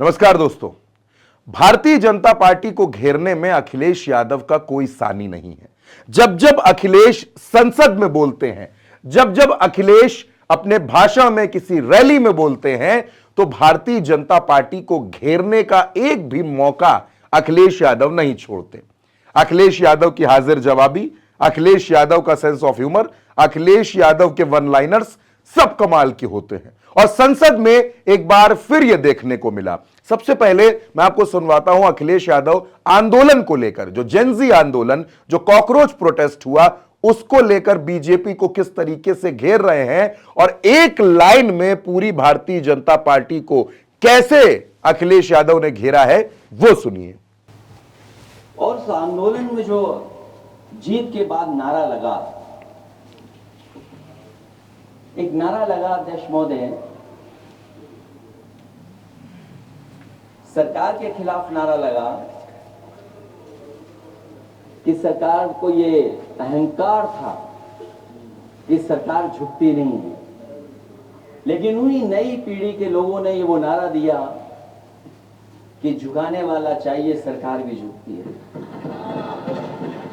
नमस्कार दोस्तों। भारतीय जनता पार्टी को घेरने में अखिलेश यादव का कोई सानी नहीं है। जब जब अखिलेश संसद में बोलते हैं, जब जब अखिलेश अपने भाषण में किसी रैली में बोलते हैं, तो भारतीय जनता पार्टी को घेरने का एक भी मौका अखिलेश यादव नहीं छोड़ते। अखिलेश यादव की हाजिर जवाबी, अखिलेश यादव का sense of humour, Akhilesh Yadav के वन लाइनर्स सब कमाल के होते हैं और संसद में एक बार फिर यह देखने को मिला। सबसे पहले मैं आपको सुनवाता हूं अखिलेश यादव आंदोलन को लेकर, जो जेनजी आंदोलन, जो कॉकरोच प्रोटेस्ट हुआ, उसको लेकर बीजेपी को किस तरीके से घेर रहे हैं और एक लाइन में पूरी भारतीय जनता पार्टी को कैसे अखिलेश यादव ने घेरा है, वो सुनिए। और उस आंदोलन में जो जीत के बाद नारा लगा, एक नारा लगा अध्यक्ष महोदय, सरकार के खिलाफ नारा लगा कि सरकार को ये अहंकार था कि सरकार झुकती नहीं है, लेकिन उन्हीं नई पीढ़ी के लोगों ने ये वो नारा दिया कि झुकाने वाला चाहिए, सरकार भी झुकती है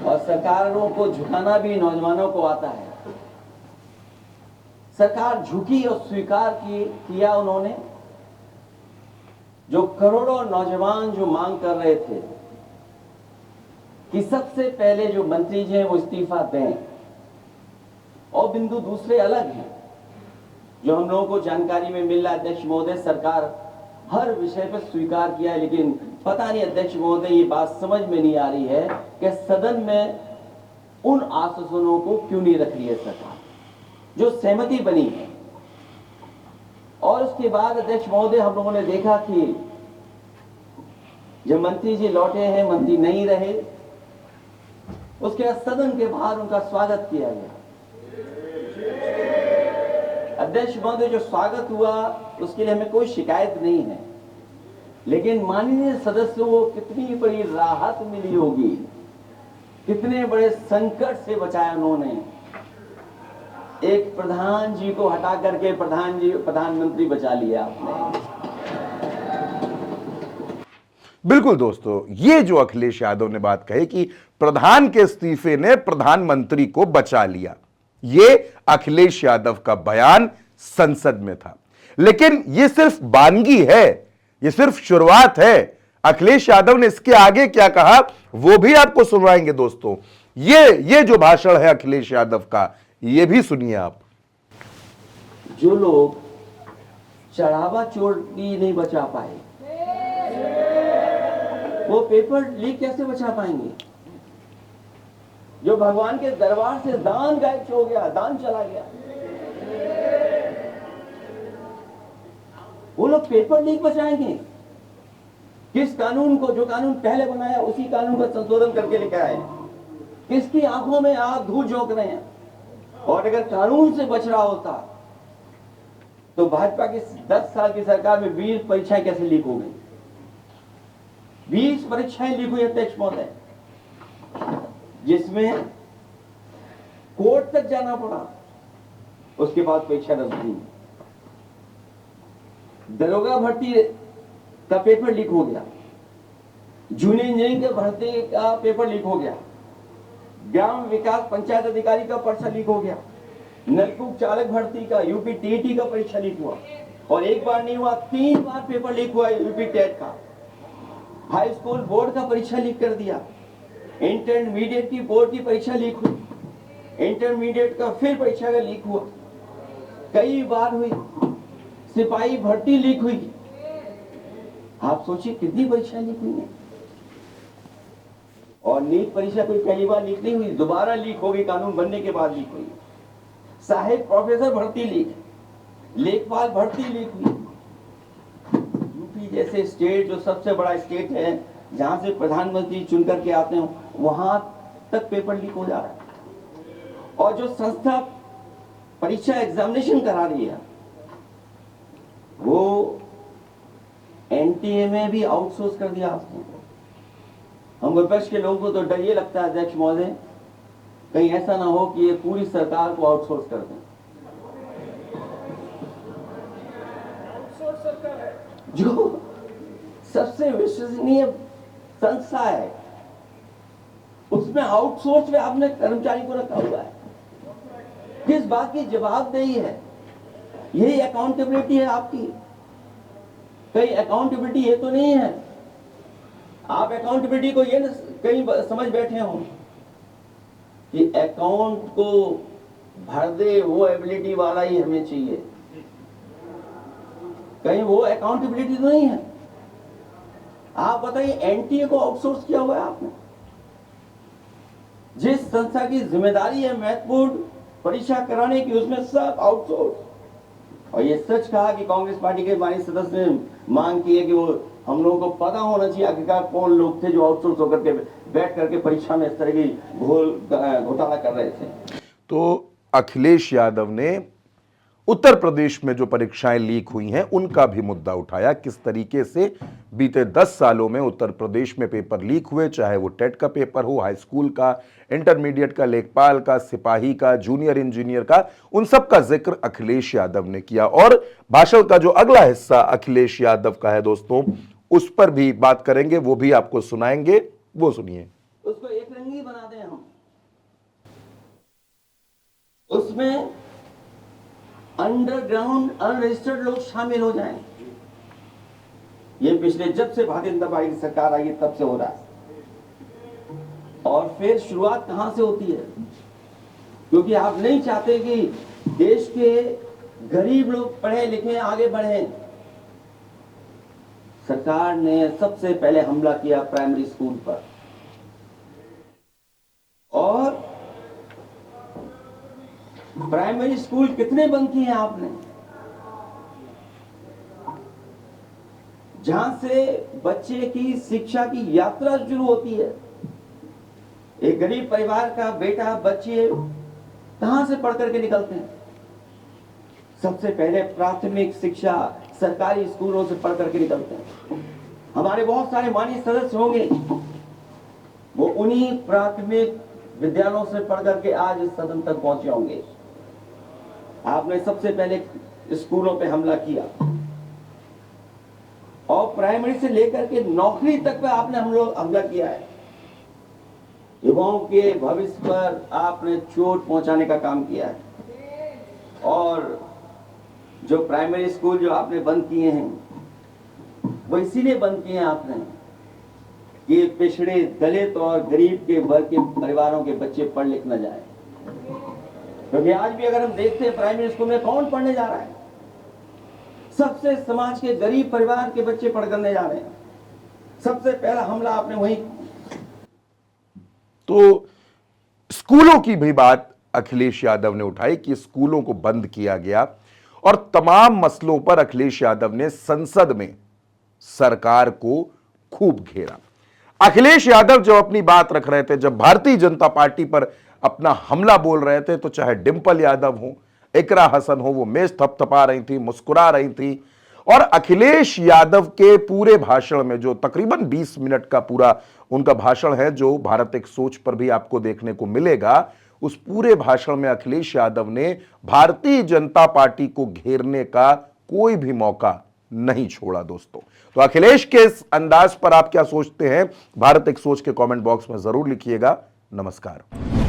और सरकारों को झुकाना भी नौजवानों को आता है। सरकार झुकी और स्वीकार किया उन्होंने। जो करोड़ों नौजवान जो मांग कर रहे थे कि सबसे पहले जो मंत्री जी हैं वो इस्तीफा दें, और बिंदु दूसरे अलग हैं जो हम लोगों को जानकारी में मिल रहा है। अध्यक्ष महोदय, सरकार हर विषय पर स्वीकार किया है, लेकिन पता नहीं अध्यक्ष महोदय ये बात समझ में नहीं आ रही है कि सदन में उन आश्वासनों को क्यों नहीं रख रही है सरकार, जो सहमति बनी है। और उसके बाद अध्यक्ष महोदय, हम लोगों ने देखा कि जब मंत्री जी लौटे हैं, मंत्री नहीं रहे, उसके बाद सदन के बाहर उनका स्वागत किया गया। अध्यक्ष महोदय, जो स्वागत हुआ उसके लिए हमें कोई शिकायत नहीं है, लेकिन माननीय सदस्यों को कितनी बड़ी राहत मिली होगी, कितने बड़े संकट से बचाया उन्होंने। एक प्रधान जी को हटा करके प्रधानमंत्री बचा लिया आपने। बिल्कुल दोस्तों, ये जो अखिलेश यादव ने बात कही कि प्रधान के इस्तीफे ने प्रधानमंत्री को बचा लिया, ये अखिलेश यादव का बयान संसद में था। लेकिन ये सिर्फ बानगी है, ये सिर्फ शुरुआत है। अखिलेश यादव ने इसके आगे क्या कहा वो भी आपको सुनवाएंगे दोस्तों। ये जो भाषण है अखिलेश यादव का, ये भी सुनिए आप। जो लोग चढ़ावा चोरी नहीं बचा पाए, वो पेपर लीक कैसे बचा पाएंगे? जो भगवान के दरबार से दान गायब हो गया, दान चला गया, वो लोग पेपर लीक बचाएंगे? किस कानून को, जो कानून पहले बनाया उसी कानून का संशोधन करके लेकर आए? किसकी आंखों में आप धूल झोंक रहे हैं? और अगर कानून से बच रहा होता तो भाजपा की 10 साल की सरकार में 20 परीक्षाएं कैसे लीक हो गई? 20 परीक्षाएं लीक हुई अध्यक्ष महोदय, जिसमें कोर्ट तक जाना पड़ा, उसके बाद परीक्षा रद्द हुई। दरोगा भर्ती का पेपर लीक हो गया, जूनियर इंजीनियरिंग के भर्ती का पेपर लीक हो गया, ग्राम विकास पंचायत अधिकारी का पर्चा लीक हो गया, नलकूप चालक भर्ती का यूपी टीईटी का परीक्षा लीक हुआ, और एक बार नहीं हुआ 3 बार पेपर लीक हुआ यूपी टेट का। हाई स्कूल बोर्ड का परीक्षा लीक कर दिया, इंटरमीडिएट की बोर्ड की परीक्षा लीक हुई, इंटरमीडिएट का फिर परीक्षा का लीक हुआ, कई बार हुई। सिपाही भर्ती लीक हुई। आप सोचिए कितनी परीक्षा लीक हुई है। और नीट परीक्षा कोई पहली बार लीक नहीं हुई, दोबारा लीक हो गई, कानून बनने के बाद लीक हुई। सहायक प्रोफेसर भर्ती लीक, लेखपाल भर्ती लीक हुई। यूपी जैसे स्टेट, जो सबसे बड़ा स्टेट है, जहां से प्रधानमंत्री चुन करके आते हैं, वहां तक पेपर लीक हो जा रहा है। और जो संस्था परीक्षा एग्जामिनेशन करा रही है, वो एनटीए में भी आउटसोर्स कर दिया आपने। हम विपक्ष के लोगों को तो डर ये लगता है अध्यक्ष महोदय, कहीं ऐसा ना हो कि ये पूरी सरकार को आउटसोर्स कर दें। जो सबसे विश्वसनीय संस्था है, उसमें आउटसोर्स में आपने कर्मचारी को रखा हुआ है। किस बात की जवाबदेही है? यही अकाउंटेबिलिटी है आपकी? कहीं अकाउंटेबिलिटी ये तो नहीं है आप अकाउंटेबिलिटी को ये न कहीं समझ बैठे हो कि अकाउंट को भर दे वो एबिलिटी वाला ही हमें चाहिए? कहीं वो अकाउंटेबिलिटी तो नहीं है। आप बताइए, एनटीए को आउटसोर्स किया हुआ है आपने। जिस संस्था की जिम्मेदारी है महत्वपूर्ण परीक्षा कराने की, उसमें सब आउटसोर्स। और ये सच कहा कि कांग्रेस पार्टी के माननीय सदस्य ने मांग की है कि वो हम लोगों को पता होना चाहिए आखिरकार कौन लोग थे जो आउटसोर्स होकर के बैठ करके परीक्षा में इस तरह की घोटाला कर रहे थे। तो अखिलेश यादव ने उत्तर प्रदेश में जो परीक्षाएं लीक हुई हैं उनका भी मुद्दा उठाया। किस तरीके से बीते 10 सालों में उत्तर प्रदेश में पेपर लीक हुए, चाहे वो टेट का पेपर हो, हाई स्कूल का, इंटरमीडिएट का, लेखपाल का, सिपाही का, जूनियर इंजीनियर का, उन सब का जिक्र अखिलेश यादव ने किया। और भाषण का जो अगला हिस्सा अखिलेश यादव का है दोस्तों, उस पर भी बात करेंगे, वो भी आपको सुनाएंगे, वो सुनिए। उसको एक रंगी बना दें हम, उसमें अंडरग्राउंड अनरजिस्टर्ड लोग शामिल हो जाएं। ये पिछले जब से भारतीय जनता पार्टी की सरकार आई है तब से हो रहा है। और फिर शुरुआत कहां से होती है? क्योंकि आप नहीं चाहते कि देश के गरीब लोग पढ़े लिखे आगे बढ़े। सरकार ने सबसे पहले हमला किया प्राइमरी स्कूल पर, और प्राइमरी स्कूल कितने बंद किए हैं आपने? जहां से बच्चे की शिक्षा की यात्रा शुरू होती है। एक गरीब परिवार का बेटा बच्चे कहां से पढ़ करके निकलते हैं? सबसे पहले प्राथमिक शिक्षा सरकारी स्कूलों से पढ़ करके निकलते हैं। हमारे बहुत सारे माननीय सदस्य होंगे, वो उन्हीं प्राथमिक विद्यालयों से पढ़ करके आज इस सदन तक पहुंचे होंगे। आपने सबसे पहले स्कूलों पे हमला किया, और प्राइमरी से लेकर के नौकरी तक पे आपने हमला किया है। युवाओं के भविष्य पर आपने चोट पहुंचाने का काम किया है। और जो प्राइमरी स्कूल जो आपने बंद किए हैं, वो इसीलिए बंद किए हैं आपने कि पिछड़े, दलित और गरीब के वर्ग के परिवारों के बच्चे पढ़ लिख न जाए। क्योंकि आज भी अगर हम देखते हैं प्राइमरी स्कूल में कौन पढ़ने जा रहा है? सबसे समाज के गरीब परिवार के बच्चे पढ़ करने जा रहे हैं। सबसे पहला हमला आपने वही। तो स्कूलों की भी बात अखिलेश यादव ने उठाई कि स्कूलों को बंद किया गया, और तमाम मसलों पर अखिलेश यादव ने संसद में सरकार को खूब घेरा। अखिलेश यादव जब अपनी बात रख रहे थे, जब भारतीय जनता पार्टी पर अपना हमला बोल रहे थे, तो चाहे डिंपल यादव हो, इकरा हसन हो, वो मेज थपथपा रही थी, मुस्कुरा रही थी। और अखिलेश यादव के पूरे भाषण में, जो तकरीबन 20 मिनट का पूरा उनका भाषण है, जो भारत एक सोच पर भी आपको देखने को मिलेगा, उस पूरे भाषण में अखिलेश यादव ने भारतीय जनता पार्टी को घेरने का कोई भी मौका नहीं छोड़ा दोस्तों। तो अखिलेश के इस अंदाज पर आप क्या सोचते हैं? भारत एक सोच के कमेंट बॉक्स में जरूर लिखिएगा। नमस्कार।